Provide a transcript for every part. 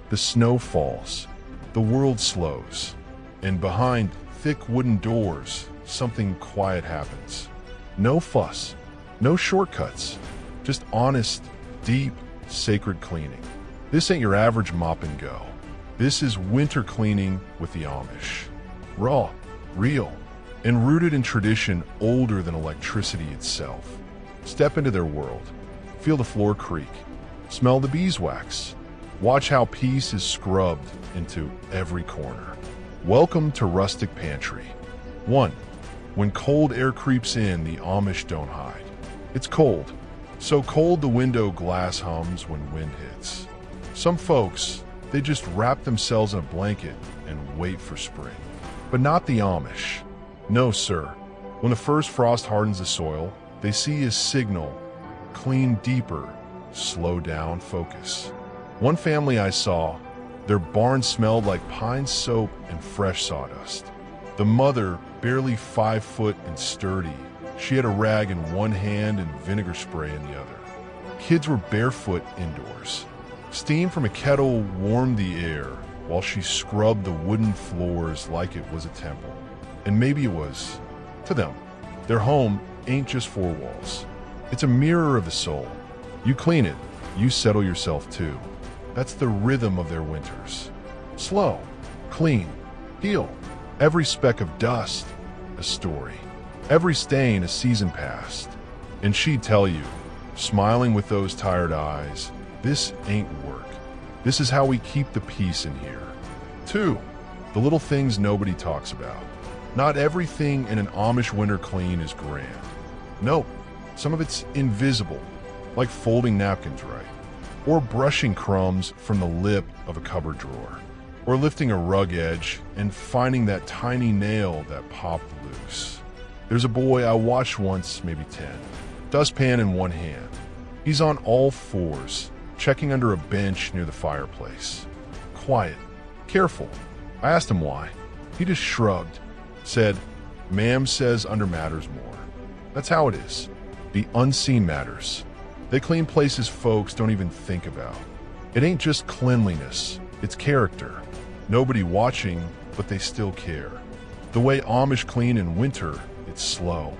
The snow falls. The world slows. And behind thick wooden doors, something quiet happens. No fuss, no shortcuts, just honest, deep, sacred cleaning. This ain't your average mop and go. This is winter cleaning with the Amish. Raw, real, and rooted in tradition older than electricity itself. Step into their world. Feel the floor creak. Smell the beeswax. Watch how peace is scrubbed into every corner. Welcome to Rustic Pantry. 1. When cold air creeps in, the Amish don't hide. It's cold. So cold the window glass hums when wind hits. Some folks, they just wrap themselves in a blanket and wait for spring. But not the Amish. No, sir. When the first frost hardens the soil, they see a signal. Clean deeper, slow down, focus. One family I saw, their barn smelled like pine soap and fresh sawdust. The mother, barely 5 foot and sturdy, she had a rag in one hand and vinegar spray in the other. Kids were barefoot indoors. Steam from a kettle warmed the air while she scrubbed the wooden floors like it was a temple. And maybe it was. To them, their home ain't just 4 walls. It's a mirror of the soul. You clean it, you settle yourself too. That's the rhythm of their winters. Slow, clean, heal. Every speck of dust, a story. Every stain, a season past. And she'd tell you, smiling with those tired eyes, this ain't work. This is how we keep the peace in here. 2. The little things nobody talks about. Not everything in an Amish winter clean is grand. Nope, some of it's invisible, like folding napkins right, or brushing crumbs from the lip of a cupboard drawer, or lifting a rug edge and finding that tiny nail that popped loose. There's a boy I watched once, maybe 10, dustpan in one hand. He's on all fours, checking under a bench near the fireplace. Quiet, careful. I asked him why. He just shrugged, said, "Ma'am says under matters more." That's how it is. The unseen matters. They clean places folks don't even think about. It ain't just cleanliness, it's character. Nobody watching, but they still care. The way Amish clean in winter, it's slow,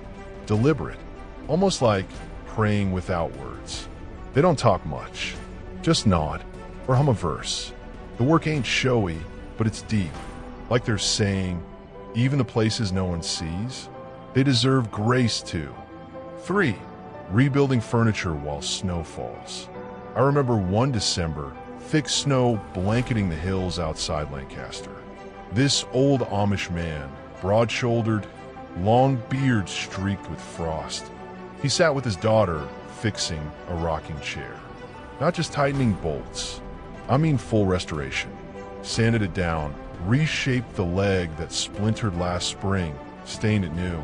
deliberate, almost like praying without words. They don't talk much, just nod or hum a verse. The work ain't showy, but it's deep, like they're saying, even the places no one sees, they deserve grace too. 3. Rebuilding furniture while snow falls. I remember one December, thick snow blanketing the hills outside Lancaster. This old Amish man, broad-shouldered, long beard streaked with frost. He sat with his daughter, fixing a rocking chair. Not just tightening bolts, I mean full restoration. Sanded it down, reshaped the leg that splintered last spring, stained it new.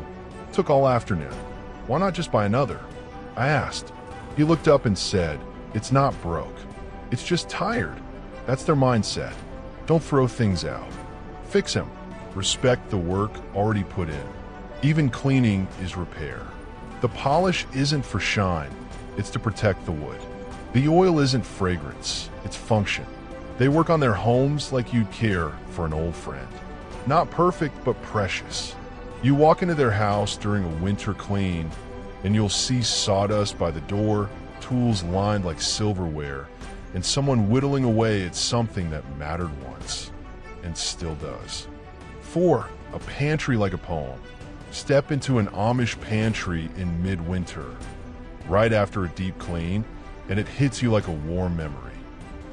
Took all afternoon. Why not just buy another? I asked. He looked up and said, "It's not broke. It's just tired." That's their mindset. Don't throw things out. Fix them. Respect the work already put in. Even cleaning is repair. The polish isn't for shine. It's to protect the wood. The oil isn't fragrance. It's function. They work on their homes like you'd care for an old friend. Not perfect, but precious. You walk into their house during a winter clean, and you'll see sawdust by the door, tools lined like silverware, and someone whittling away at something that mattered once, and still does. 4. A pantry like a poem. Step into an Amish pantry in midwinter, right after a deep clean, and it hits you like a warm memory.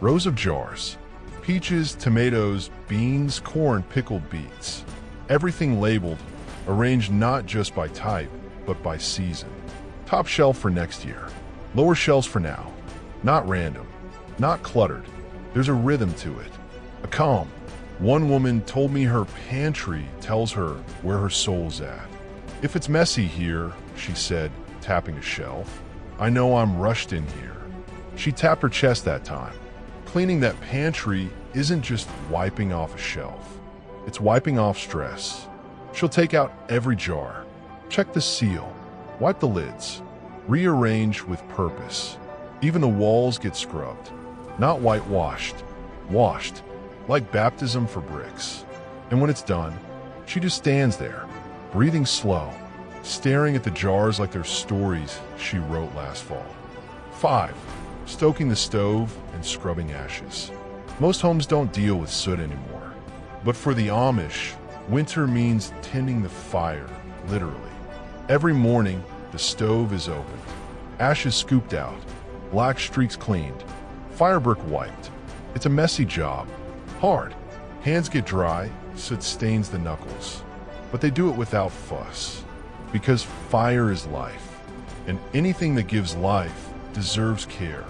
Rows of jars. Peaches, tomatoes, beans, corn, pickled beets. Everything labeled, arranged not just by type, but by season. Top shelf for next year. Lower shelves for now. Not random. Not cluttered. There's a rhythm to it. A calm. One woman told me her pantry tells her where her soul's at. "If it's messy here," she said, tapping a shelf, "I know I'm rushed in here." She tapped her chest that time. Cleaning that pantry isn't just wiping off a shelf. It's wiping off stress. She'll take out every jar, check the seal, wipe the lids, rearrange with purpose. Even the walls get scrubbed, not whitewashed, washed, like baptism for bricks. And when it's done, she just stands there, breathing slow, staring at the jars like they're stories she wrote last fall. 5. Stoking the stove and scrubbing ashes. Most homes don't deal with soot anymore, but for the Amish, winter means tending the fire, literally. Every morning, the stove is opened, ashes scooped out, black streaks cleaned, fire brick wiped. It's a messy job, hard. Hands get dry, soot stains the knuckles. But they do it without fuss, because fire is life, and anything that gives life deserves care.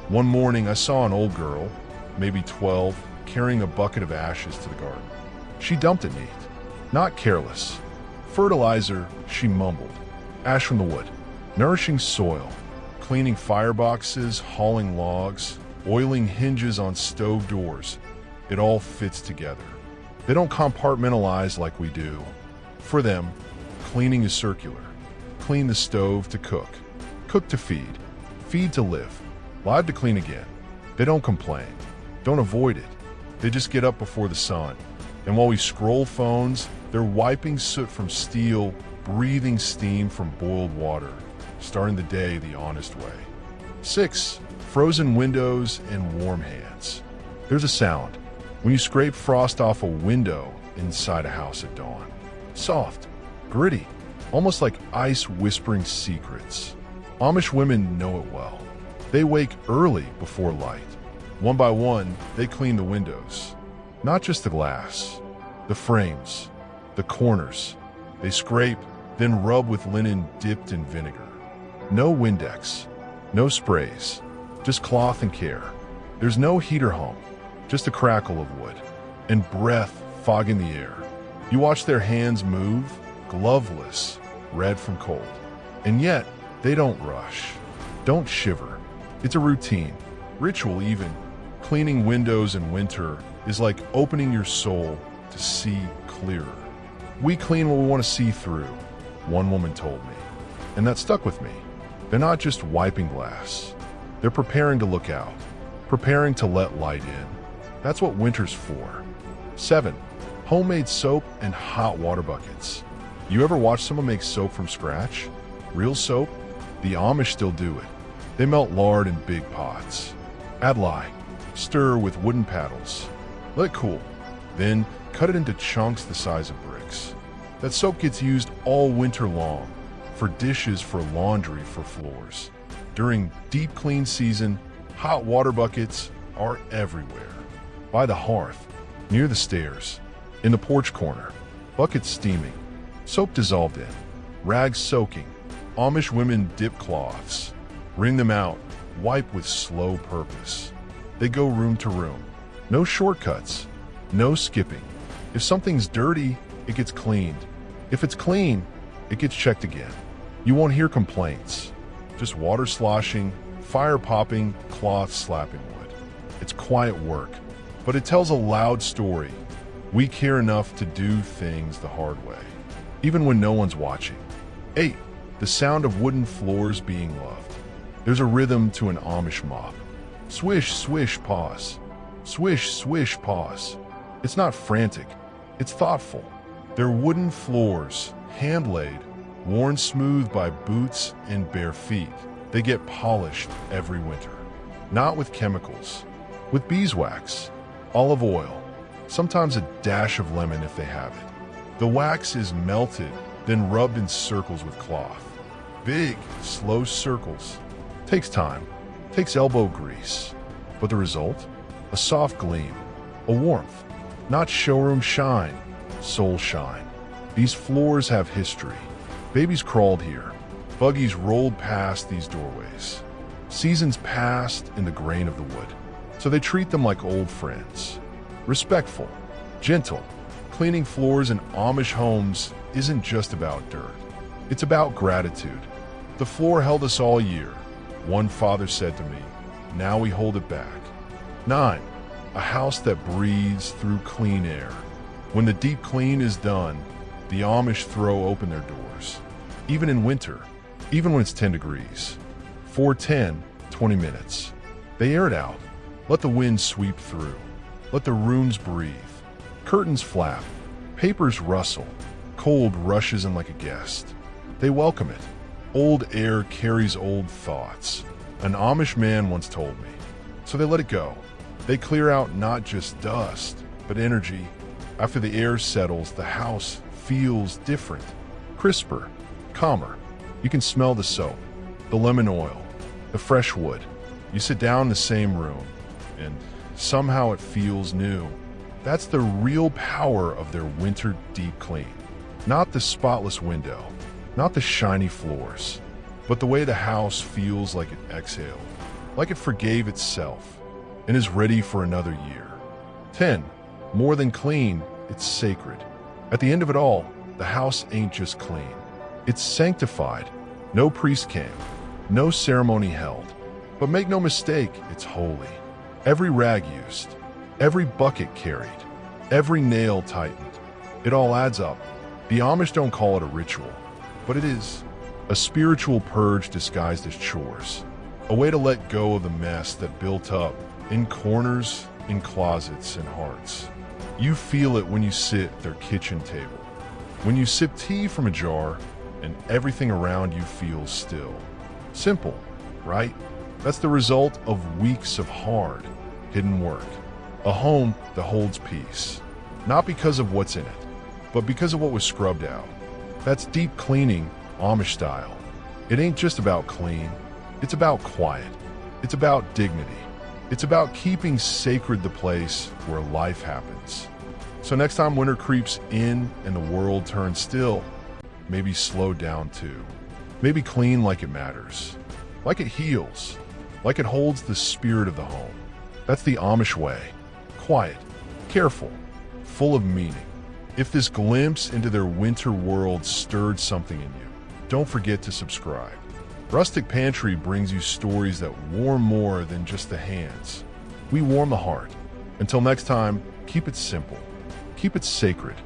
One morning, I saw an old girl, maybe 12, carrying a bucket of ashes to the garden. She dumped it neat, not careless. Fertilizer, she mumbled. Ash from the wood, nourishing soil, cleaning fireboxes, hauling logs, oiling hinges on stove doors. It all fits together. They don't compartmentalize like we do. For them, cleaning is circular. Clean the stove to cook, cook to feed, feed to live, live to clean again. They don't complain, don't avoid it. They just get up before the sun. And while we scroll phones, they're wiping soot from steel, breathing steam from boiled water, starting the day the honest way. 6. Frozen windows and warm hands. There's a sound when you scrape frost off a window inside a house at dawn. Soft, gritty, almost like ice whispering secrets. Amish women know it well. They wake early before light. One by one, they clean the windows. Not just the glass, the frames, the corners. They scrape, then rub with linen dipped in vinegar. No Windex, no sprays, just cloth and care. There's no heater home, just a crackle of wood, and breath fogging the air. You watch their hands move, gloveless, red from cold. And yet, they don't rush, don't shiver. It's a routine, ritual even. Cleaning windows in winter is like opening your soul to see clearer. We clean what we want to see through, one woman told me. And that stuck with me. They're not just wiping glass. They're preparing to look out, preparing to let light in. That's what winter's for. 7. Homemade soap and hot water buckets. You ever watch someone make soap from scratch? Real soap? The Amish still do it. They melt lard in big pots. Add lye. Stir with wooden paddles. Let it cool. Then cut it into chunks the size of bricks. That soap gets used all winter long, for dishes, for laundry, for floors. During deep clean season, hot water buckets are everywhere. By the hearth, near the stairs, in the porch corner, buckets steaming, soap dissolved in, rags soaking. Amish women dip cloths, wring them out, wipe with slow purpose. They go room to room. No shortcuts, no skipping. If something's dirty, it gets cleaned. If it's clean, it gets checked again. You won't hear complaints, just water sloshing, fire popping, cloth slapping wood. It's quiet work, but it tells a loud story. We care enough to do things the hard way, even when no one's watching. 8. The sound of wooden floors being loved. There's a rhythm to an Amish mop. Swish, swish, pause. Swish, swish, pause. It's not frantic, it's thoughtful. They're wooden floors, hand-laid, worn smooth by boots and bare feet. They get polished every winter. Not with chemicals, with beeswax, olive oil, sometimes a dash of lemon if they have it. The wax is melted, then rubbed in circles with cloth. Big, slow circles. Takes time, takes elbow grease. But the result? A soft gleam, a warmth. Not showroom shine, soul shine. These floors have history. Babies crawled here. Buggies rolled past these doorways. Seasons passed in the grain of the wood. So they treat them like old friends. Respectful, gentle. Cleaning floors in Amish homes isn't just about dirt. It's about gratitude. The floor held us all year, one father said to me. Now we hold it back. 9. A house that breathes through clean air. When the deep clean is done, the Amish throw open their doors. Even in winter, even when it's 10 degrees. For 10, 20 minutes. They air it out. Let the wind sweep through. Let the rooms breathe. Curtains flap. Papers rustle. Cold rushes in like a guest. They welcome it. Old air carries old thoughts. An Amish man once told me. So they let it go. They clear out not just dust, but energy. After the air settles, the house feels different. Crisper. Calmer. You can smell the soap, the lemon oil, the fresh wood. You sit down in the same room, and somehow it feels new. That's the real power of their winter deep clean. Not the spotless window, not the shiny floors, but the way the house feels like it exhaled, like it forgave itself, and is ready for another year. 10. More than clean, it's sacred. At the end of it all, the house ain't just clean. It's sanctified. No priest came, no ceremony held. But make no mistake, it's holy. Every rag used, every bucket carried, every nail tightened. It all adds up. The Amish don't call it a ritual, but it is. A spiritual purge disguised as chores. A way to let go of the mess that built up in corners, in closets, and hearts. You feel it when you sit at their kitchen table. When you sip tea from a jar and everything around you feels still. Simple, right? That's the result of weeks of hard, hidden work. A home that holds peace. Not because of what's in it, but because of what was scrubbed out. That's deep cleaning, Amish style. It ain't just about clean. It's about quiet. It's about dignity. It's about keeping sacred the place where life happens. So next time winter creeps in and the world turns still, maybe slow down too. Maybe clean like it matters. Like it heals. Like it holds the spirit of the home. That's the Amish way. Quiet, careful, full of meaning. If this glimpse into their winter world stirred something in you, don't forget to subscribe. Rustic Pantry brings you stories that warm more than just the hands. We warm the heart. Until next time, keep it simple. Keep it sacred.